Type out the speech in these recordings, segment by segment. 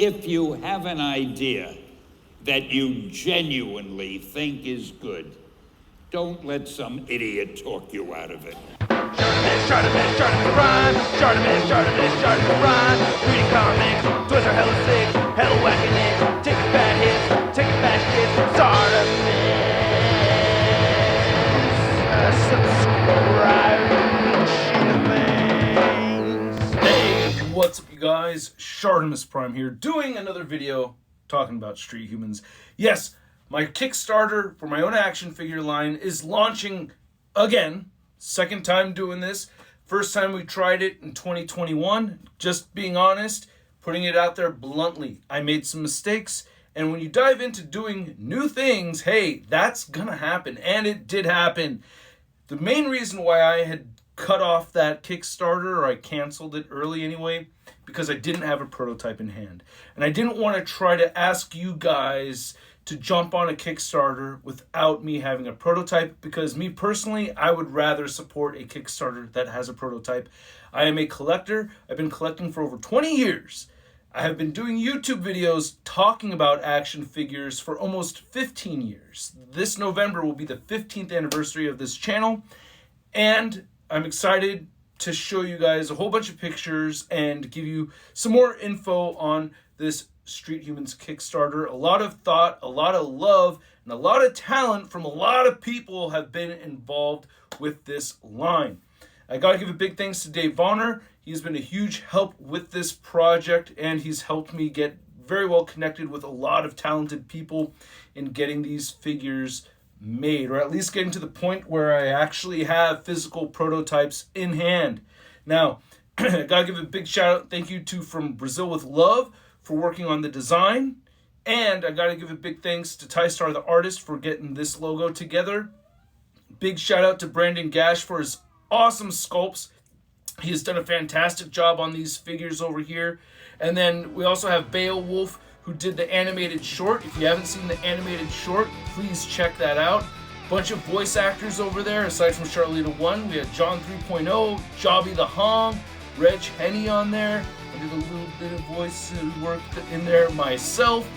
If you have an idea that you genuinely think is good, don't let some idiot talk you out of it. ShartimusPrime, ShartimusPrime. Reading comics, toys are hella sick, hella whacking it. Taking bad hits, taking bad shits. Subscribe. Hey, what's up, you guys? ShartimusPrime here, doing another video talking about Street Humans. Yes, my Kickstarter for my own action figure line is launching again. Second time doing this. First time we tried it in 2021. Just being honest, putting it out there bluntly. I made some mistakes, and when you dive into doing new things, hey, that's gonna happen, and it did happen. The main reason why I had cut off that Kickstarter, or I canceled it early anyway, because I didn't have a prototype in hand. And I didn't want to try to ask you guys to jump on a Kickstarter without me having a prototype, because me personally, I would rather support a Kickstarter that has a prototype. I am a collector. I've been collecting for over 20 years. I have been doing YouTube videos talking about action figures for almost 15 years. This November will be the 15th anniversary of this channel, and I'm excited to show you guys a whole bunch of pictures and give you some more info on this Street Humans Kickstarter. A lot of thought, a lot of love, and a lot of talent from a lot of people have been involved with this line. I gotta give a big thanks to Dave Vonner. He's been a huge help with this project, and he's helped me get very well connected with a lot of talented people in getting these figures made, or at least getting to the point where I actually have physical prototypes in hand. Now, I gotta give a big shout out, thank you to From Brazil with Love for working on the design, and I gotta give a big thanks to Ty-Star the artist for getting this logo together. Big shout out to Brandon Gash for his awesome sculpts. He has done a fantastic job on these figures over here. And then we also have Beowulf, who did the animated short. If you haven't seen the animated short, please check that out. Bunch of voice actors over there. Aside from Charlita 1, we had John 3.0, Jobby the Hong, Reg Henny on there. I did a little bit of voice work in there myself.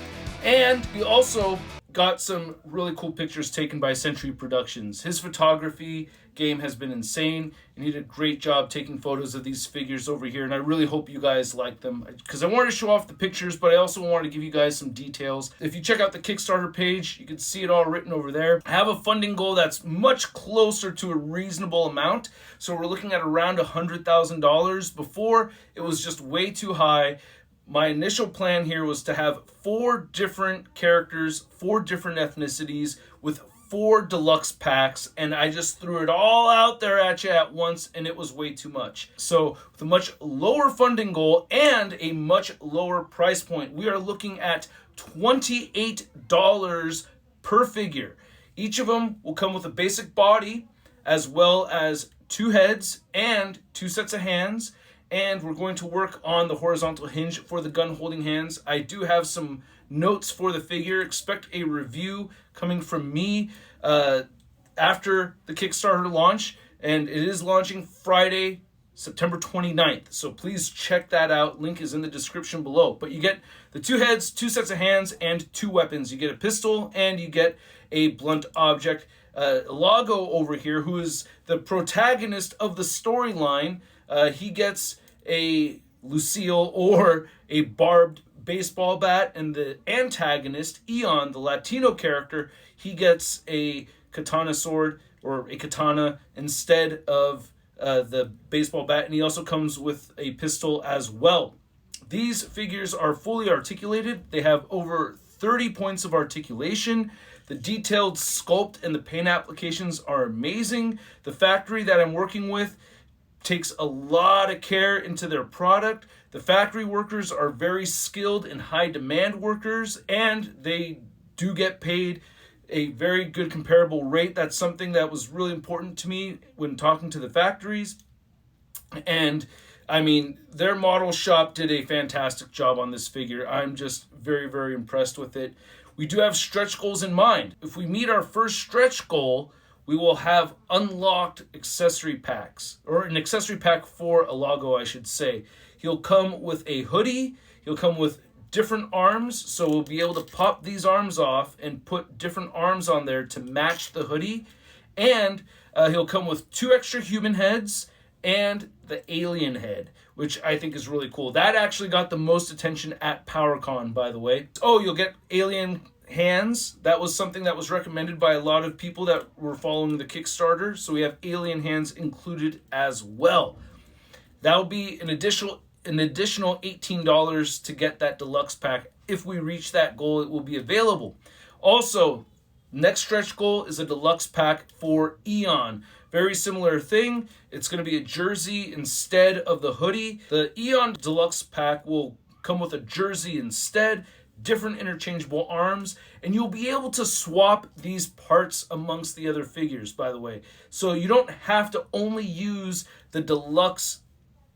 And we also got some really cool pictures taken by Century Productions. His photography game has been insane, and he did a great job taking photos of these figures over here, and I really hope you guys like them, because I wanted to show off the pictures, but I also wanted to give you guys some details. If you check out the Kickstarter page, you can see it all written over there. I have a funding goal that's much closer to a reasonable amount, so we're looking at around $100,000. Before, it was just way too high. My initial plan here was to have 4 different characters, 4 different ethnicities, with 4 deluxe packs, and I just threw it all out there at you at once, and it was way too much. So with a much lower funding goal and a much lower price point, we are looking at $28 per figure. Each of them will come with a basic body, as well as 2 heads and 2 sets of hands. And we're going to work on the horizontal hinge for the gun holding hands. I do have some notes for the figure. Expect a review coming from me after the Kickstarter launch. And it is launching Friday, September 29th. So please check that out. Link is in the description below. But you get the 2 heads, 2 sets of hands, and 2 weapons. You get a pistol and you get a blunt object. Lago over here, who is the protagonist of the storyline, he gets a Lucille, or a barbed baseball bat, and the antagonist, Eon, the Latino character, he gets a katana sword, or a katana, instead of the baseball bat, and he also comes with a pistol as well. These figures are fully articulated. They have over 30 points of articulation. The detailed sculpt and the paint applications are amazing. The factory that I'm working with takes a lot of care into their product. The factory workers are very skilled and high demand workers, and they do get paid a very good comparable rate. That's something that was really important to me when talking to the factories. And I mean, their model shop did a fantastic job on this figure. I'm just very, very impressed with it. We do have stretch goals in mind. If we meet our first stretch goal, we will have unlocked accessory packs, or an accessory pack for Alago, I should say. He'll come with a hoodie, he'll come with different arms, so we'll be able to pop these arms off and put different arms on there to match the hoodie. And he'll come with 2 extra human heads and the alien head, which I think is really cool. That actually got the most attention at PowerCon, by the way. Oh, you'll get alien hands. That was something that was recommended by a lot of people that were following the Kickstarter, so we have alien hands included as well. That will be an additional $18 to get that deluxe pack. If we reach that goal, it will be available. Also, next stretch goal is a deluxe pack for Eon. Very similar thing. It's going to be a jersey instead of the hoodie. The Eon deluxe pack will come with a jersey instead, different interchangeable arms, and you'll be able to swap these parts amongst the other figures, by the way. So you don't have to only use the deluxe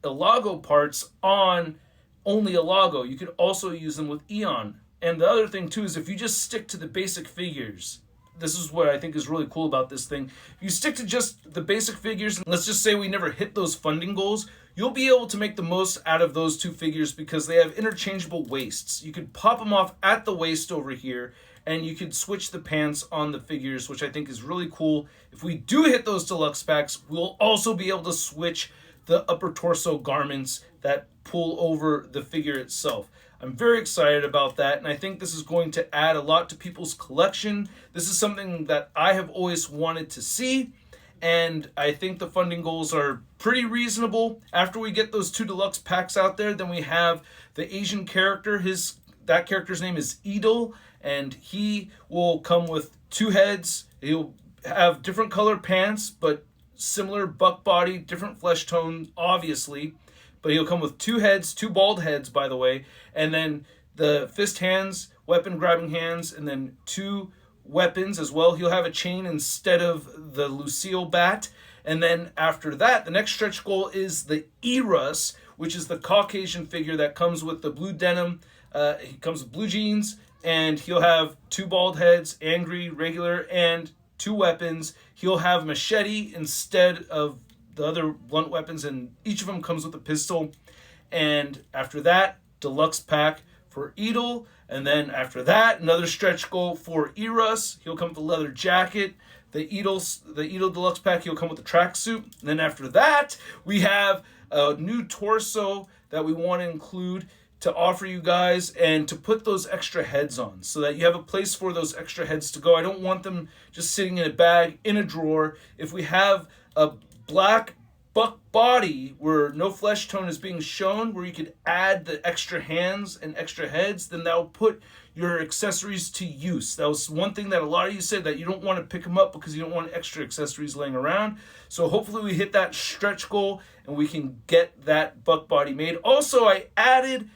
Ilago parts on only Ilago. You could also use them with Eon. And the other thing too is if you just stick to the basic figures, this is what I think is really cool about this thing. If you stick to just the basic figures, and let's just say we never hit those funding goals, you'll be able to make the most out of those 2 figures because they have interchangeable waists. You could pop them off at the waist over here, and you could switch the pants on the figures, which I think is really cool. If we do hit those deluxe packs, we'll also be able to switch the upper torso garments that pull over the figure itself. I'm very excited about that, and I think this is going to add a lot to people's collection. This is something that I have always wanted to see, and I think the funding goals are pretty reasonable. After we get those 2 deluxe packs out there, then we have the Asian character. That character's name is Edel, and he will come with 2 heads. He'll have different color pants, but similar buck body, different flesh tone, obviously. But he'll come with 2 heads, 2 bald heads, by the way, and then the fist hands, weapon grabbing hands, and then 2 weapons as well. He'll have a chain instead of the Lucille bat. And then after that, the next stretch goal is the Eros, which is the Caucasian figure that comes with the blue denim. He comes with blue jeans, and he'll have 2 bald heads, angry, regular, and 2 weapons. He'll have machete instead of the other blunt weapons, and each of them comes with a pistol. And after that, deluxe pack for Edel. And then after that, another stretch goal for Eros. He'll come with a leather jacket. The Edel deluxe pack, he'll come with the tracksuit. And then after that, we have a new torso that we want to include to offer you guys and to put those extra heads on so that you have a place for those extra heads to go. I don't want them just sitting in a bag, in a drawer. If we have a black buck body where no flesh tone is being shown, where you could add the extra hands and extra heads, then that will put your accessories to use. That was one thing that a lot of you said, that you don't want to pick them up because you don't want extra accessories laying around. So hopefully we hit that stretch goal and we can get that buck body made. Also, I added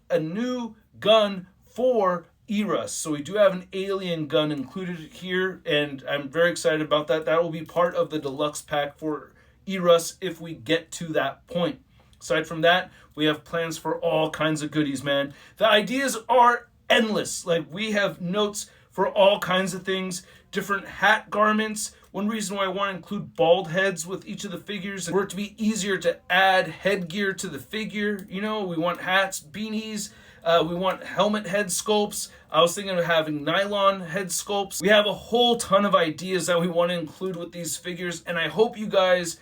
a new gun for Eros. So we do have an alien gun included here, and I'm very excited about that. That will be part of the deluxe pack for Eros if we get to that point. Aside from that, we have plans for all kinds of goodies, man. The ideas are endless. Like, we have notes for all kinds of things, different hat garments. One reason why I want to include bald heads with each of the figures is for it to be easier to add headgear to the figure. You know, we want hats, beanies, we want helmet head sculpts. I was thinking of having nylon head sculpts. We have a whole ton of ideas that we want to include with these figures, and I hope you guys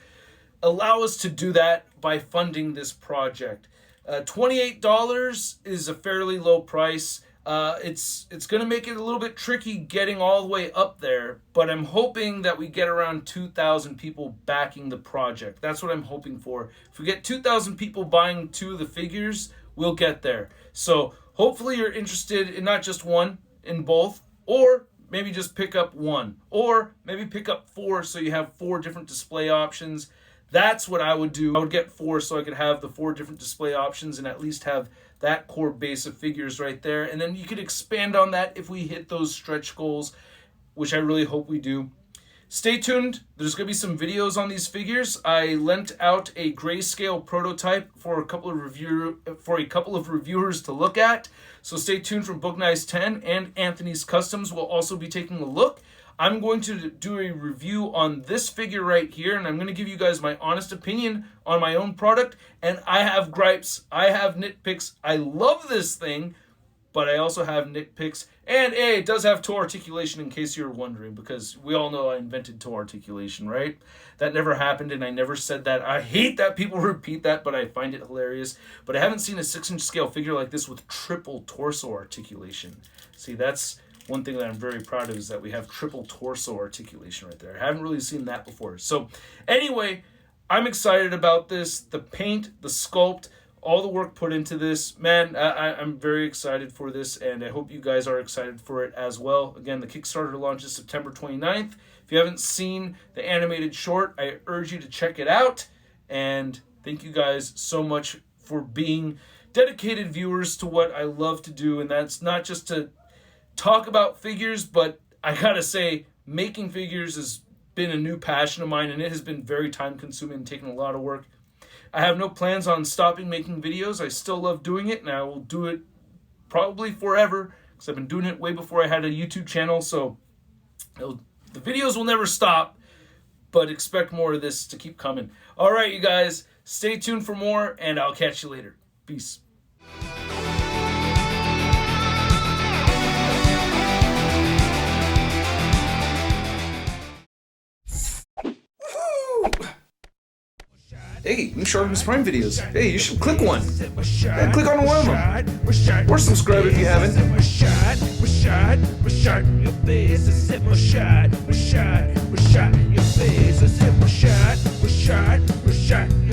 allow us to do that by funding this project. $28 is a fairly low price. It's going to make it a little bit tricky getting all the way up there, but I'm hoping that we get around 2,000 people backing the project. That's what I'm hoping for. If we get 2,000 people buying 2 of the figures, we'll get there. So hopefully you're interested in not just one, in both, or maybe just pick up 1, or maybe pick up 4 so you have 4 different display options. That's what I would do. I would get 4 so I could have the 4 different display options and at least have that core base of figures right there. And then you could expand on that if we hit those stretch goals, which I really hope we do. Stay tuned. There's going to be some videos on these figures. I lent out a grayscale prototype for a couple of reviewers to look at. So stay tuned from Book Nice 10, and Anthony's Customs will also be taking a look. I'm going to do a review on this figure right here, and I'm going to give you guys my honest opinion on my own product. And I have gripes. I have nitpicks. I love this thing, but I also have nitpicks, and it does have toe articulation in case you're wondering, because we all know I invented toe articulation, right? That never happened, and I never said that. I hate that people repeat that, but I find it hilarious. But I haven't seen a 6-inch scale figure like this with triple torso articulation. See, that's one thing that I'm very proud of, is that we have triple torso articulation right there. I haven't really seen that before. So anyway, I'm excited about this. The paint, the sculpt, all the work put into this. Man, I'm very excited for this, and I hope you guys are excited for it as well. Again, the Kickstarter launches September 29th. If you haven't seen the animated short, I urge you to check it out. And thank you guys so much for being dedicated viewers to what I love to do, and that's not just to talk about figures, but I gotta say, making figures has been a new passion of mine, and it has been very time consuming and taking a lot of work. I have no plans on stopping making videos. I still love doing it, and I will do it probably forever, because I've been doing it way before I had a YouTube channel, so the videos will never stop, but expect more of this to keep coming. All right, you guys, stay tuned for more, and I'll catch you later. Peace. Hey, new ShartimusPrime videos. Hey, you should click one. Yeah, click on one of them. Or subscribe if you haven't. Your face,